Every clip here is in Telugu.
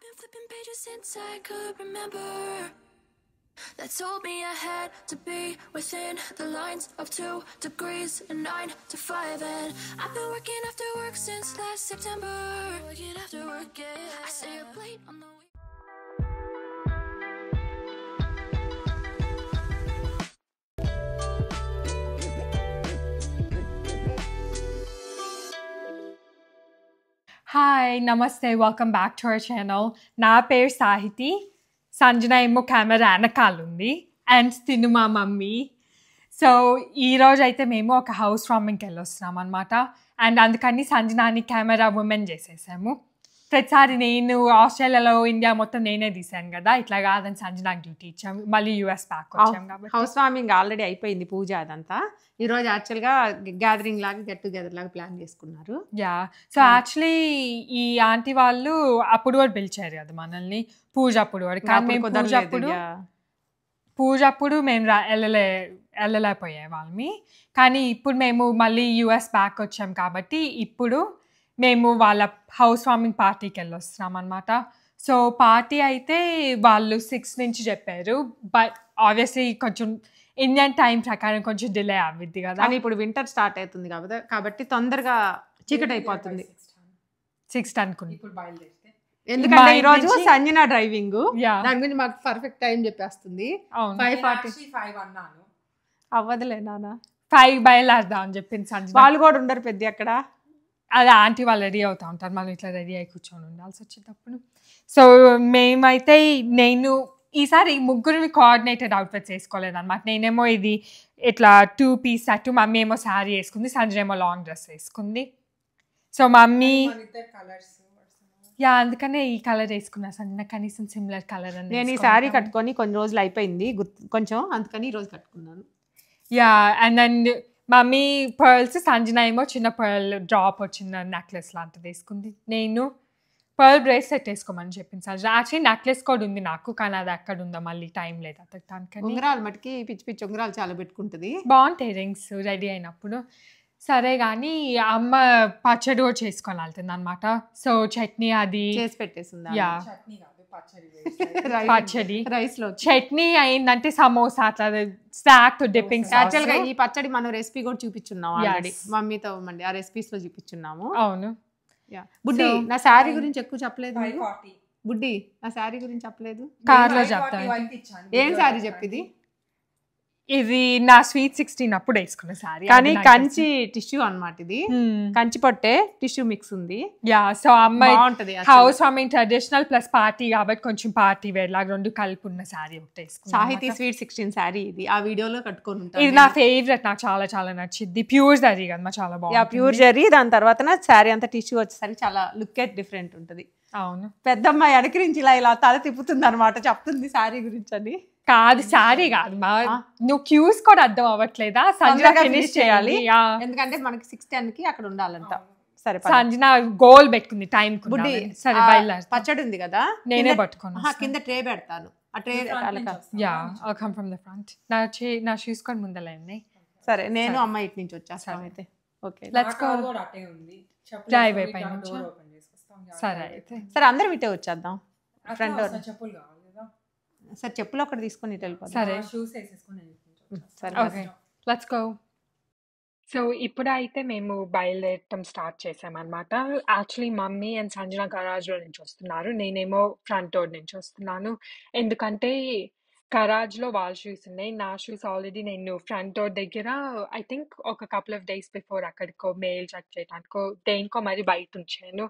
been flipping pages since I could remember. That told me I had to be within the lines of 2 degrees and 9 to 5. And I've been working after work since last September. Working after work, yeah. I stay up late on the week. Hi, namaste, welcome back to our channel. నా పేరు సాహితి, సంజన ఏమో కెమెరా వెనకాలుంది అండ్ తిను మా మమ్మీ. సో ఈరోజు అయితే మేము ఒక హౌస్ వార్మింగ్కి వెళ్ళొస్తున్నాం అనమాట. అండ్ అందుకని సంజనాని కెమెరా ఉమెన్ చేసేసాము. ప్రతిసారి నేను ఆస్ట్రేలియాలో ఇండియా మొత్తం నేనే తీసాను కదా, ఇట్లా కాదని సంజనాకి డ్యూటీ ఇచ్చాము. మళ్ళీ యూఎస్ బ్యాక్ వచ్చాము కాబట్టి హౌస్ వార్మింగ్ ఆల్రెడీ అయిపోయింది, పూజ అదంతా. ఈరోజు యాక్చువల్గా గ్యాదరింగ్ లాగా గెట్ టుగెదర్ లాగా ప్లాన్ చేసుకున్నారు. యా, సో యాక్చువల్లీ ఈ ఆంటీ వాళ్ళు అప్పుడు కూడా పిలిచారు కదా మనల్ని, పూజ అప్పుడు కూడా. కానీ మేము పూజ అప్పుడు మేము వెళ్ళలేకపోయే వాళ్ళమి. కానీ ఇప్పుడు మేము మళ్ళీ యూఎస్ బ్యాక్ వచ్చాం కాబట్టి ఇప్పుడు మేము వాళ్ళ హౌస్ వార్మింగ్ పార్టీకి వెళ్ళొస్తున్నాం అనమాట. సో పార్టీ అయితే వాళ్ళు 6 నుంచి చెప్పారు, బట్ ఆబ్వియస్లీ కొంచెం ఇండియన్ టైం ప్రకారం కొంచెం డిలే అవ్విద్ది కదా. కానీ ఇప్పుడు వింటర్ స్టార్ట్ అవుతుంది కాబట్టి తొందరగా చీకటి అయిపోతుంది. 6 అనుకుంది ఇప్పుడు బయలుదేరితే, ఎందుకంటే ఈ రోజు సంజన డ్రైవింగ్, Yeah. దాని గురించి మాకు పర్ఫెక్ట్ టైం చెప్పేస్తుంది. 5:45 అన్నాను. అవ్వదులే నాన్న, 5 బయలుదేరదాం అని చెప్పింది సంజన. వాళ్ళు కూడా ఉండరు పెద్ద అక్కడ. అదే ఆంటీ వాళ్ళు రెడీ అవుతూ ఉంటారు, మనం ఇట్లా రెడీ అయి కూర్చొని ఉండాల్సి వచ్చేటప్పుడు. సో మేమైతే నేను ఈసారి ముగ్గురిని కోఆర్డినేటెడ్ అవుట్ఫిట్స్ వేసుకోలేదు అనమాట. నేనేమో ఇది ఇట్లా 2 పీస్ సెట్, మమ్మీ ఏమో శారీ వేసుకుంది, సంజన ఏమో లాంగ్ డ్రెస్ వేసుకుంది. సో మమ్మీ కలర్స్ యా అందుకనే ఈ కలర్ వేసుకున్నా సంజన, కనీసం సిమిలర్ కలర్ అని. నేను ఈ శారీ కట్టుకొని కొన్ని రోజులు అయిపోయింది కొంచెం, అందుకని ఈ రోజు కట్టుకున్నాను. Yeah, and then mummy pearls, Sanjana ఏమో చిన్న పర్ల్ డ్రాప్ వచ్చిన నెక్లెస్ లాంటిది వేసుకుంది. నేను పర్ల్ బ్రేస్లెట్ వేసుకోమని చెప్పింది సంజన. యాక్చువల్లీ నెక్లెస్ కూడా ఉంది నాకు, కానీ అది ఎక్కడ ఉందో మళ్ళీ టైం లేదు అతనికి. ఉంగరాలు మటుకి పిచ్చి పిచ్చి ఉంగరాలు చాలా పెట్టుకుంటుంది, బాగుంటాయి రింగ్స్ రెడీ అయినప్పుడు. సరే కానీ అమ్మ పచ్చడి కూడా చేసుకొని వెళ్తుంది అనమాట. సో చట్నీ అది చేసి పెట్టేసింది. యా, చట్నీ కాదు పచ్చడి పచ్చడి రైస్ లో చట్నీ అయిందంటే సమోసా అట్లా స్నాక్ డిప్పింగ్. యాక్చువల్ గా ఈ పచ్చడి మనం రెసిపీ కూడా చూపించున్నాం ఆల్రెడీ, మమ్మీతో ఆ రెసిపీస్ లో చూపించున్నాము. అవును. బుడ్డి నా శారీ గురించి ఎక్కువ చెప్పలేదు. 5:40 బుడ్డి నా శారీ గురించి చెప్పలేదు. కార్లో చెప్తాను. ఏం శారీ చెప్పింది? ఇది నా స్వీట్ 16 అప్పుడు వేసుకున్న సారీ, కానీ కంచి టిష్యూ అన్నమాట. ఇది కంచి పట్టే టిష్యూ మిక్స్ ఉంది. యా, సో అమ్మాయి బాగుంటది. House warming traditional plus party కాబట్టి కొంచెం పార్టీ వేర్ లాగా రెండు కలిపి ఉన్న సారీ ఒకటి వేసుకున్నా. సాహితీ స్వీట్ 16 శారీ ఇది, ఆ వీడియోలో కట్టుకొని ఉంటాను. ఇది నా ఫేవరెట్, నాకు చాలా చాలా నచ్చింది. ప్యూర్ జరీ కదా, చాలా బాగుంది. ప్యూర్ జరీ. దాని తర్వాత శారీ అంతా టిష్యూ వచ్చేసరికి చాలా లుక్ డిఫరెంట్ ఉంటుంది. అవును, పెద్దమ్మాయి అడకరించి ఇలా తల తిప్పుతుంది అనమాట, చెప్తుంది శారీ గురించి అని. కాదు సారీ కాదు, నువ్వు క్యూస్ కూడా అర్థం అవ్వట్లేదా? సంజన ఫినిష్ చేయాలి, ఎందుకంటే మనకి 6:10 కి అక్కడ ఉండాలంట. సరే సంజన గోల్ పెట్టుకుంది టైం. బుడ్డి సరే బయలుదేరు. పచ్చడి ఉంది కదా, నేనే పట్టుకున్నా. కింద ట్రే పెడతాను, ఆ tray yeah I'll come from the front. నా షూస్ కూడా ముందలే ఉన్నాయి. సరే నేను అమ్మ ఇటు నుంచి వచ్చేస్తాను అయితే. Okay let's go. అటే ఉంది, డ్రైవ్ అయిపోయి నుంచి. సరే అయితే సరే అందరం ఇటే వచ్చేద్దాం. Front door. చెప్పులు కావాలి కదా. సరే చెప్పులు ఒకటి తీసుకొని ఇటు వెళ్ళిపోతాం. సరే షూస్ వేసేసుకొని సరే ఓకే లెట్స్ గో. సో ఇప్పుడైతే మేము బయలుదేరటం స్టార్ట్ చేసామన్నమాట. యాక్చువల్లీ మమ్మీ అండ్ సంజన గరాజ్లో నుంచి వస్తున్నారు, నేనేమో ఫ్రంట్ డోర్ నుంచి వస్తున్నాను. ఎందుకంటే గరాజ్లో వాళ్ళ షూస్ ఉన్నాయి, నా షూస్ ఆల్రెడీ నేను ఫ్రంట్ డోర్ దగ్గర ఐ థింక్ ఒక కపుల్ ఆఫ్ డేస్ బిఫోర్ అక్కడికో మెయిల్ చెక్ చేయడానికో దేనికో మరి బయట ఉంచాను.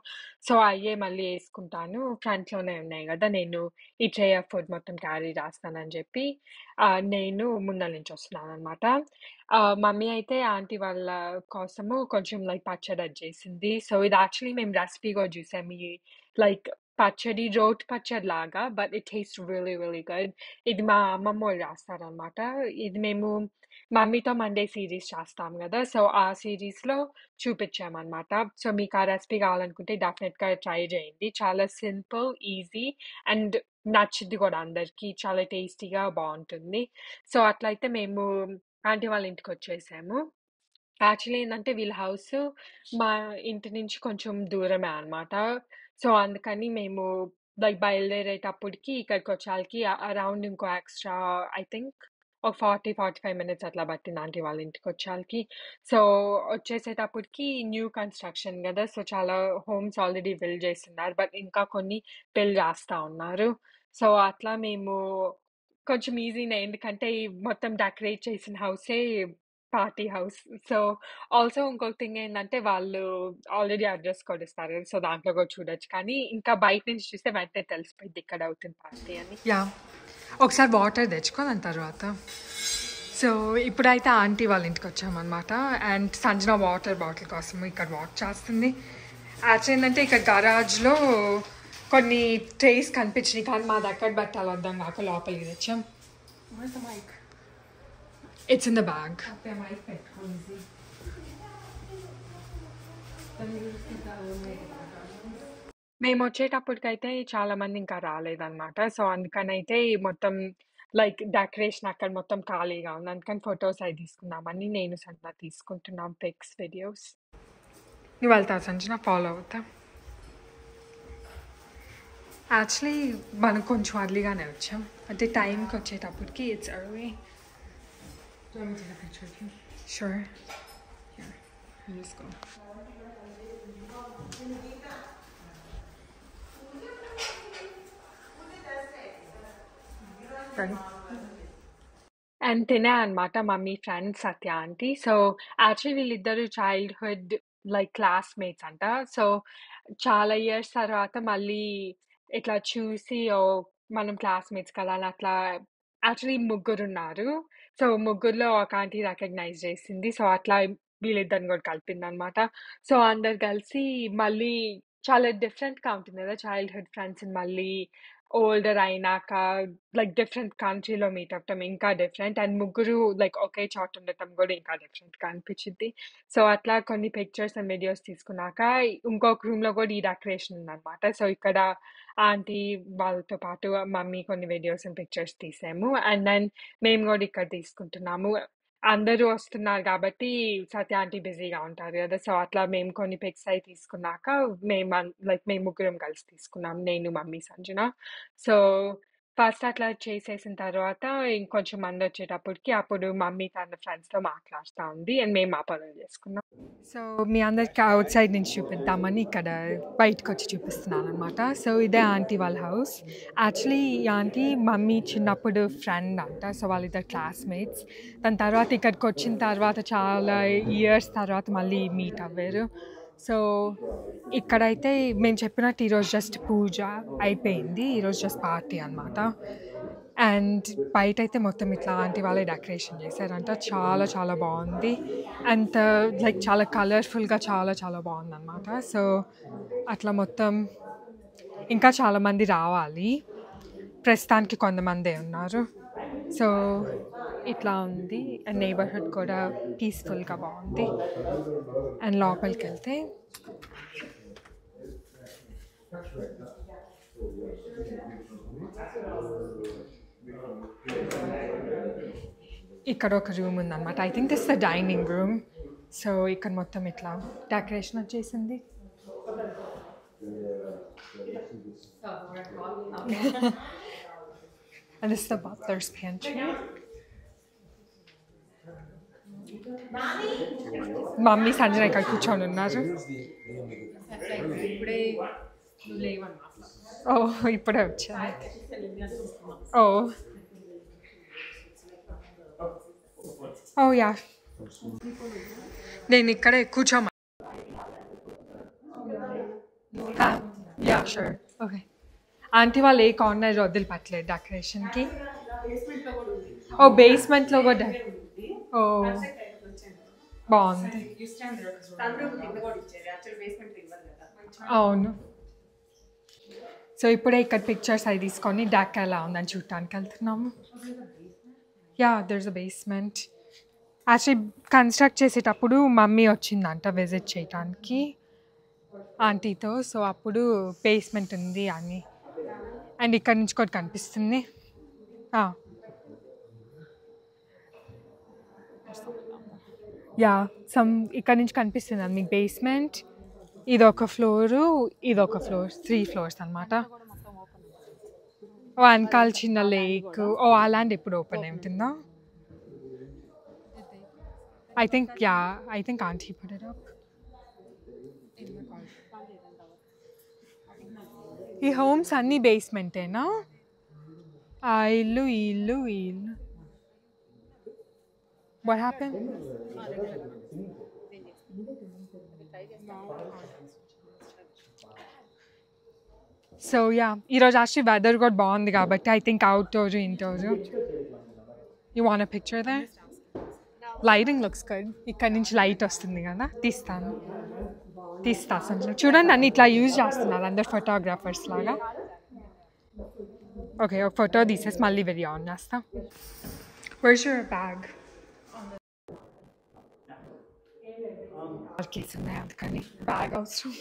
సో అయ్యే మళ్ళీ వేసుకుంటాను, ఫ్రంట్లోనే ఉన్నాయి కదా. నేను ఈ ట్రే ఆఫ్ ఫుడ్ మొత్తం క్యారీ చేస్తానని చెప్పి నేను ముందర నుంచి వస్తున్నాను అనమాట. మమ్మీ అయితే ఆంటీ వాళ్ళ కోసము కొంచెం లైక్ పచ్చడి చేసింది. సో ఇది యాక్చువల్లీ మేము రెసిపీ కూడా చూసాము, ఈ లైక్ పచ్చడి రోట్ పచ్చడి లాగా, but it taste really really good. ఇది మా అమ్మమ్మ వాళ్ళు చేస్తారనమాట. ఇది మేము మమ్మీతో మండే సిరీస్ చేస్తాం కదా, సో ఆ సిరీస్లో చూపించామన్నమాట. సో మీకు ఆ రెసిపీ కావాలనుకుంటే డెఫినెట్గా ట్రై చేయండి. చాలా సింపుల్, ఈజీ అండ్ నచ్చుద్ది కూడా అందరికీ, చాలా టేస్టీగా బాగుంటుంది. సో అట్లయితే మేము ఆంటీ వాళ్ళ ఇంటికి వచ్చేసాము. యాక్చువల్లీ ఏంటంటే వీళ్ళ హౌస్ మా ఇంటి నుంచి కొంచెం దూరమే అనమాట. సో అందుకని మేము లైక్ బయలుదేరేటప్పటికి ఇక్కడికొచ్చాలకి అరౌండ్ ఇంకో ఎక్స్‌ట్రా ఐ థింక్ ఒక 45 మినిట్స్ అట్లా పట్టింది ఆంటీ వాళ్ళ ఇంటికొచ్చాలకి. సో, వచ్చేసేటప్పటికి న్యూ కన్‌స్ట్రక్షన్ గదా! సో, చాలా హోమ్స్ ఆల్రెడీ బిల్డ్ చేసున్నారు. బట్ ఇంకా కొన్ని బిల్డ్ చేస్తా ఉన్నారు. సో, అట్లా మేము కొంచెం ఈజీనే ఎందుకంటే ఈ మొత్తం డెకరేట్ చేసిన హౌసే పార్టీ హౌస్. సో, ఆల్సో ఇంకొక థింగ్ ఏందంటే వాళ్ళు ఆల్రెడీ అడ్రెస్ కూడా ఇస్తారు. సో, దాంట్లో కూడా చూడొచ్చు. కానీ ఇంకా బయట నుంచి చూస్తే వెంటనే తెలిసిపోయిద్ది ఇక్కడ అవుతుంది పార్టీ అని. యాహ్! ఒకసారి వాటర్ తెచ్చుకో దాని తర్వాత. సో, ఇప్పుడైతే ఆంటీ వాళ్ళ ఇంటికొచ్చామనమాట. అండ్ సంజన వాటర్ బాటిల్ కోసం ఇక్కడ వాక్ చేస్తుంది. యాక్చువల్లీ ఏంటంటే ఇక్కడ గరాజ్‌లో కొన్ని ట్రేస్ కనిపించినాయి. కానీ మా దగ్గర పెట్టాలో అర్థం కాక లోపలికి తెచ్చాం. Where's the mic? It's in the bag. Okay, mic పెట్టుకుంది. మేము వచ్చేటప్పటికైతే చాలా మంది ఇంకా రాలేదన్నమాట. సో, అందుకనైతే మొత్తం లైక్ డెకరేషన్ అక్కడ మొత్తం ఖాళీగా ఉంది. అందుకని ఫోటోస్ అవి తీసుకుందామని నేను సంజన తీసుకుంటున్నాం పిక్స్, వీడియోస్. నువ్వు వెళ్తావా సంజన? ఫాలో అవుతా. యాక్చువల్లీ మనం కొంచెం అర్లీగానే వచ్చాం. అంటే టైంకి వచ్చేటప్పటికి it's early. Do you want me to take a picture of you? Sure. Here. You just go. Ready? And తినే అనమాట మమ్మీ ఫ్రెండ్ సత్య ఆంటీ. సో, యాక్చువల్లీ వీళ్ళిద్దరు చైల్డ్‌హుడ్ లైక్ క్లాస్‌మేట్స్ అంట. సో, చాలా ఇయర్స్ తర్వాత మళ్ళీ ఇట్లా చూసి మనం క్లాస్‌మేట్స్ కదా అని అట్లా యాక్చువల్లీ ముగ్గురున్నారు. సో, ముగ్గురిలో ఒక ఆంటీ రికగ్నైజ్ చేసింది. సో, అట్లా వీళ్ళిద్దరిని కూడా కలిపిందనమాట. సో, అందరు కలిసి మళ్ళీ చాలా డిఫరెంట్‌గా ఉంటుంది కదా! చైల్డ్‌హుడ్ ఫ్రెండ్స్‌ని మళ్ళీ ఓల్డర్ అయినాక లైక్ డిఫరెంట్ కంట్రీలో మీట్ అవ్వటం ఇంకా డిఫరెంట్. అండ్ ముగ్గురు లైక్ ఒకే చోట ఉండటం కూడా ఇంకా డిఫరెంట్‌గా అనిపించిద్ది. సో, అట్లా కొన్ని పిక్చర్స్ అండ్ వీడియోస్ తీసుకున్నాక ఇంకొక రూమ్‌లో కూడా ఈ డెకరేషన్ ఉందనమాట. సో, ఇక్కడ ఆంటీ వాళ్ళతో పాటు మమ్మీ కొన్ని వీడియోస్ అండ్ పిక్చర్స్ తీసాము. అండ్ దెన్ మేము కూడా ఇక్కడ తీసుకుంటున్నాము. అందరూ వస్తున్నారు కాబట్టి సత్య ఆంటీ బిజీగా ఉంటారు కదా! సో, అట్లా మేము కొన్ని పిక్స్ అయి తీసుకున్నాక మేము ముగ్గురం కలిసి తీసుకున్నాం. నేను, మమ్మీ, సంజన. సో, ఫస్ట్ అట్లా చేసేసిన తర్వాత ఇంకొంచెం మందొచ్చేటప్పటికి అప్పుడు మమ్మీ తన ఫ్రెండ్స్‌తో మాట్లాడుతా ఉంది. అండ్ మేము మా పనులు చేసుకున్నాం. సో, మీ అందరికి ఔట్ సైడ్ నుంచి చూపిద్దామని ఇక్కడ బయటకొచ్చి చూపిస్తున్నాననమాట. సో, ఇదే ఆంటీ వాళ్ళ హౌస్. యాక్చువల్లీ ఈ ఆంటీ మమ్మీ చిన్నప్పుడు ఫ్రెండ్ అంట. సో, వాళ్ళిద్దరు క్లాస్‌మేట్స్. దాని తర్వాత ఇక్కడికొచ్చిన తర్వాత చాలా ఇయర్స్ తర్వాత మళ్ళీ మీట్ అవ్వారు. సో, ఇక్కడైతే మేము చెప్పినట్టు ఈరోజు జస్ట్ పూజ అయిపోయింది. ఈరోజు జస్ట్ పార్టీ అనమాట. అండ్ బయటైతే మొత్తం ఇట్లా ఆంటీ వాళ్ళే డెకరేషన్ చేశారంట. చాలా చాలా బాగుంది. అండ్ లైక్ చాలా కలర్‌ఫుల్‌గా చాలా చాలా బాగుందనమాట. సో, అట్లా మొత్తం ఇంకా చాలామంది రావాలి. ప్రస్తుతానికి కొంతమందే ఉన్నారు. సో, ఇట్లా ఉంది. అండ్ నైబర్‌హుడ్ కూడా పీస్‌ఫుల్‌గా బాగుంది. అండ్ లోపలికెళ్తే ఇక్కడ ఒక రూమ్ ఉందన్నమాట. I think this the dining room. So, ఇక్కడ మొత్తం ఇట్లా డెకరేషన్ వచ్చేసింది. And this is the butler's pantry. Mummy Sanjana ఇక్కడ కూర్చొని ఉన్నారు. ఇప్పుడే నువ్వు లేవన్నమాట. ఇప్పుడే వచ్చా. యా, నేను ఇక్కడే కూర్చోమా. Yeah sure. ఓకే. ఆంటీ వాళ్ళు ఏ కార్నర్ వదిలిపెట్టలేదు డెకరేషన్కి. బేస్మెంట్లో కూడా బాగుంది. అవును. సో, ఇప్పుడే ఇక్కడ పిక్చర్స్ అవి తీసుకొని డెక్ ఎలా ఉందని చూడటానికి వెళ్తున్నాము. Yeah, there is a basement. Actually construct చేసేటప్పుడు మమ్మీ వచ్చిందంట విజిట్ చేయడానికి ఆంటీతో. సో, అప్పుడు బేస్మెంట్ ఉంది అని. అండ్ ఇక్కడ నుంచి కూడా కనిపిస్తుంది. యా, ఇక్కడ నుంచి కనిపిస్తుంది అది మీకు బేస్మెంట్. ఇదొక ఫ్లోరు, ఇదొక ఫ్లోర్, 3 ఫ్లోర్స్ అనమాట. వెనకాల చిన్న లేక్ ఆ ల్యాండ్ ఎప్పుడు ఓపెన్ అయి ఉంటుందా? I think auntie put it up. ఈ హోమ్స్ అన్ని బేస్మెంటేనా? ఆ ఇల్లు ఈ ఇల్లు ఈ ఇల్లు. What happened? So yeah, ఈరోజు actually weather కూడా బాగుంది కాబట్టి I think outdoor indoor. You want a picture there? Lighting looks good. ఇక్కడ నుంచి లైట్ వస్తుంది కదా, తీస్తా సంజన. చూడండి అన్ని ఇట్లా యూజ్ చేస్తున్నారు అందరు ఫోటోగ్రాఫర్స్ లాగా. ఓకే, ఒక ఫోటో తీసేసి మళ్ళీ వీడియో ఆన్ చేస్తా. Where's your bag? కేసు ఉన్నాయి అందుకని బ్యాగ్ అవసరం.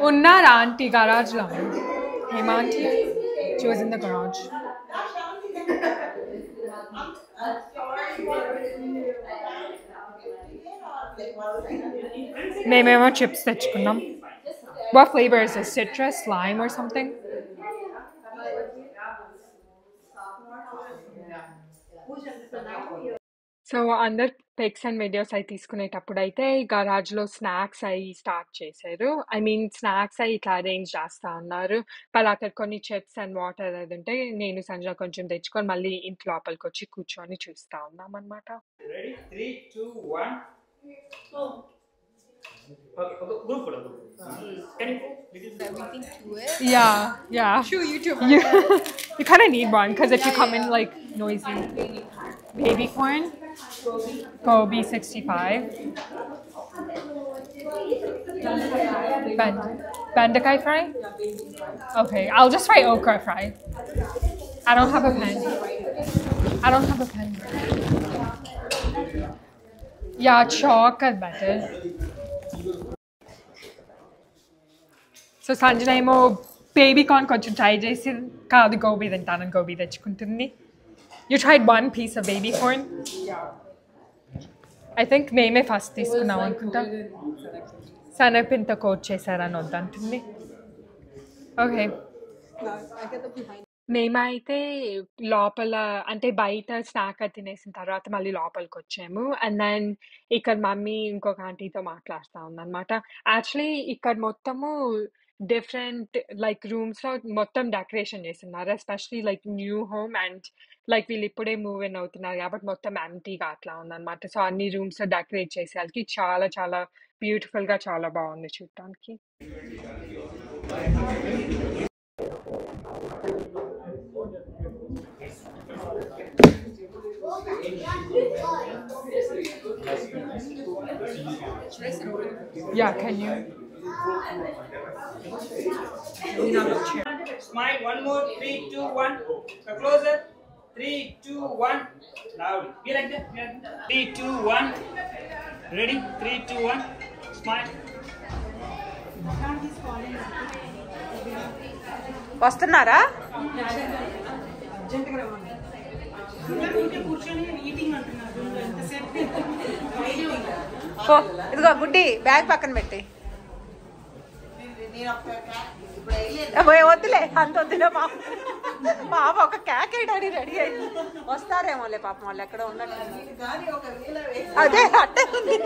ఉన్నారా ఆంటీ గరాజ్లో? Hema aunty she was in the garage. మేమేమో చిప్స్ తెచ్చుకున్నాం. What flavor is this? Citrus, lime or something? So అందరు పిక్స్ అండ్ వీడియోస్ అవి తీసుకునేటప్పుడు అయితే గరాజ్లో స్నాక్స్ అవి స్టార్ట్ చేశారు. ఐ మీన్ స్నాక్స్ అవి ఇట్లా అరేంజ్ చేస్తా ఉన్నారు. వాళ్ళు అక్కడ కొన్ని చిప్స్ అండ్ వాటర్ అది ఉంటే నేను సంజన కొంచెం తెచ్చుకొని మళ్ళీ ఇంటి లోపలికి వచ్చి కూర్చొని చూస్తా ఉన్నాం అనమాట. Yeah. Sure, YouTube. You kind of need one because if you come in like noisy. Baby corn, Gobi 65. Bendakai fry? Okay, I'll just fry okra fry. I don't have a pen. Yeah, chalk is better. So Sanjana ఏమో బేబీ కార్న్ కొంచెం ట్రై చేసి కాదు గోబీ తింటానని గోబీ తెచ్చుకుంటుంది. You tried one piece of baby corn? I think మేమే ఫస్ట్ తీసుకున్నాం అనుకుంటా. శనగపిండితో కోట్ చేశారని వద్దంటుంది. ఓకే, మేమైతే లోపల అంటే బయట స్నాక్ తినేసిన తర్వాత మళ్ళీ లోపలికి వచ్చాము. అండ్ దెన్ ఇక్కడ మమ్మీ ఇంకొక ఆంటీతో మాట్లాడుతూ ఉందన్నమాట. యాక్చువల్లీ ఇక్కడ మొత్తము డిఫరెంట్ లైక్ రూమ్స్లో మొత్తం డెకరేషన్ చేస్తున్నారు, especially like new home and like వీళ్ళు ఇప్పుడే మూవ్ ఇన్ అవుతున్నారు కాబట్టి మొత్తం ఎంటీగా అట్లా ఉందన్నమాట. సో అన్ని రూమ్స్ డెకరేట్ చేసేసరికి చాలా చాలా బ్యూటిఫుల్గా చాలా బాగుంది చూడటానికి. Yeah, can you? Smile. One more. 3, 2, 1. So closer. 3, 2, 1. Loud. Be like that. 3, 2, 1. Ready? 3, 2, 1. Smile. వస్తున్నారా? ఇదిగో గుడ్డి బ్యాగ్ పక్కన పెట్టి వద్దులే, అంత వద్దులే పాప ఒక కేక్ వేయడానికి రెడీ అయింది. వస్తారేమోలే పాపం వాళ్ళు ఎక్కడ ఉన్నట్టు. అదే అట్టే ఉంది.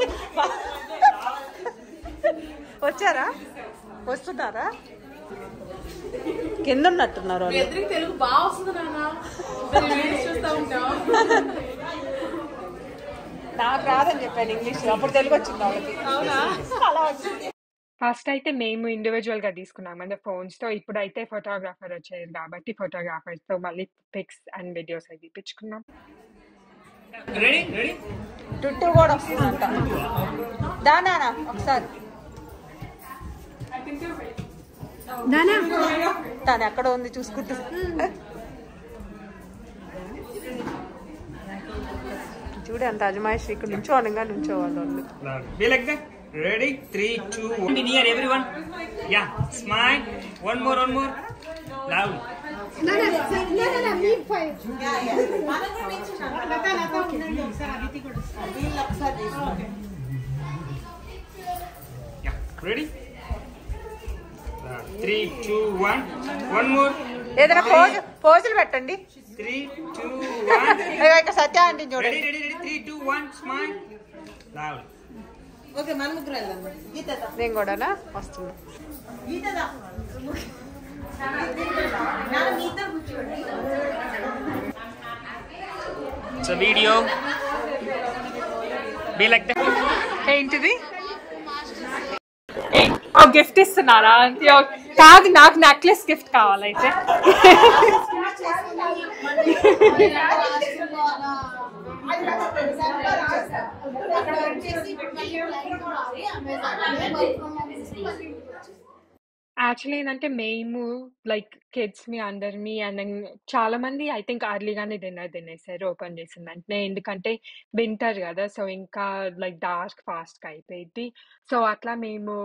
వచ్చారా? వస్తున్నారా? కింద ఉన్నట్టున్నారు. తెలుగు బాగా వస్తుంది చూస్తా ఉంటాం. నాకు రాదని చెప్పాను ఇంగ్లీష్, అప్పుడు తెలుగు వచ్చింది వాళ్ళకి. అవునా? అలా వచ్చింది. ఫస్ట్ అయితే మేము ఇండివిజువల్గా తీసుకున్నాం అంటే ఫోన్స్తో. ఇప్పుడైతే ఫోటోగ్రాఫర్ వచ్చారు కాబట్టి ఫోటోగ్రాఫర్స్తో మళ్ళీ పిక్స్ అండ్ వీడియోస్ అవి తీపించుకున్నాం. టుట్టు కూడా వస్తుందంట. దానా ఒకసారి తను ఎక్కడ ఉంది చూసుకుంటూ. చూడు ఎంత అజమాయిషి ఇక్కడ నుంచో అనగా నుంచోవాలి వాళ్ళు. Be like that. Ready? 3, 2, 1. Near everyone. Yeah. Smile. One more. Loud. No, me five. Yeah. Ready? 3, 2, 1. One more. ఏదైనా పోజులు పెట్టండి. 3, 2, 1. ఇక్కడ సత్య ఆంటీ చూడండి. Ready? 3, 2, 1. Smile. Loud. నేను కూడానా వస్తున్నా. It's a video. Be like that. ఏంటిది గిఫ్ట్ ఇస్తున్నారా? కాదు, నాకు నెక్లెస్ గిఫ్ట్ కావాలైతే. యాక్చువల్లీ ఏంటంటే మేము లైక్ కిడ్స్ మీ అందరినీ అండ్ చాలా మంది ఐ థింక్ అర్లీగానే డిన్నర్ తినేసారు ఓపెన్ చేసిన వెంటనే, ఎందుకంటే వింటర్ కదా, సో ఇంకా లైక్ డార్క్ ఫాస్ట్గా అయిపోయింది. సో అట్లా మేము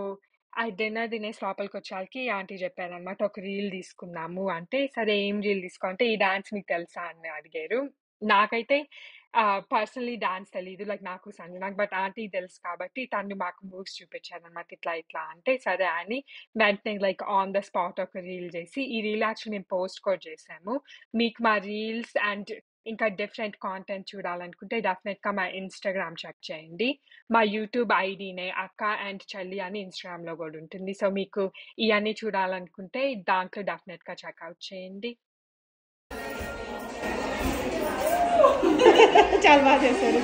ఆ డిన్నర్ తినేసి లోపలికి వచ్చాకి ఆంటీ చెప్పారనమాట, ఒక రీల్ తీసుకుందాము అంటే, సరే ఏం రీల్ తీసుకోవాలంటే ఈ డాన్స్ మీకు తెలుసా అని అడిగారు. నాకైతే పర్సనలీ డాన్స్ తెలీదు, లైక్ నాకు సంజనాకు, బట్ ఆంటీ తెలుసు కాబట్టి తను మాకు మూవ్స్ చూపించారనమాట, ఇట్లా అంటే సరే అని వెంటనే లైక్ ఆన్ ద స్పాట్ ఒక రీల్ చేసి, ఈ రీల్ యాక్చువల్లీ మేము పోస్ట్ కూడా చేసాము. మీకు మా రీల్స్ అండ్ ఇంకా డిఫరెంట్ కాంటెంట్ చూడాలనుకుంటే డెఫినెట్గా మా ఇన్స్టాగ్రామ్ చెక్ చేయండి. మా యూట్యూబ్ ఐడీనే అక్క అండ్ చెల్లి అని ఇన్స్టాగ్రామ్లో కూడా ఉంటుంది. సో మీకు ఇవన్నీ చూడాలనుకుంటే దాంట్లో డెఫినెట్గా చెక్అవుట్ చేయండి. చాలా బాగా చేశారు.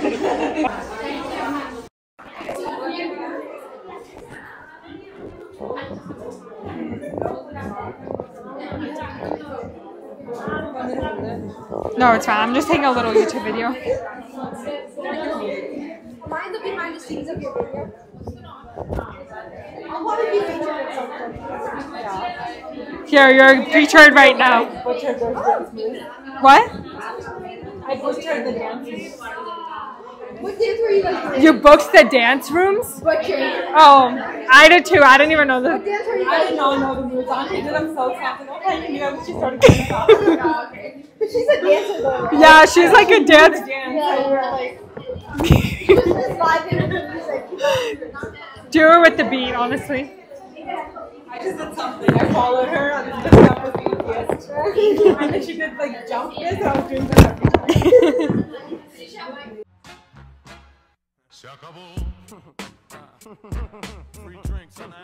No, it's fine. I'm just taking a little YouTube video. Mind the behind the scenes of your video. I want to be featured in something. Here, you're featured right now. What? I butchered the dances. What dance were you like? You booked the dance rooms? Butchered. Oh, I did too. I didn't even know that. What dance were you I like? did not know the moves. Auntie did them so fast. And okay, you know, she started doing off. Okay. But she's a dancer though, right? Yeah, she's like a dance. Dance. Yeah. So we were like, She's just vibing with the music. Do it with the beat, honestly. I just did something. I followed her on the stuff with BTS. And then she did like jump this. I was doing that every time. Se acabou. Free drinks on the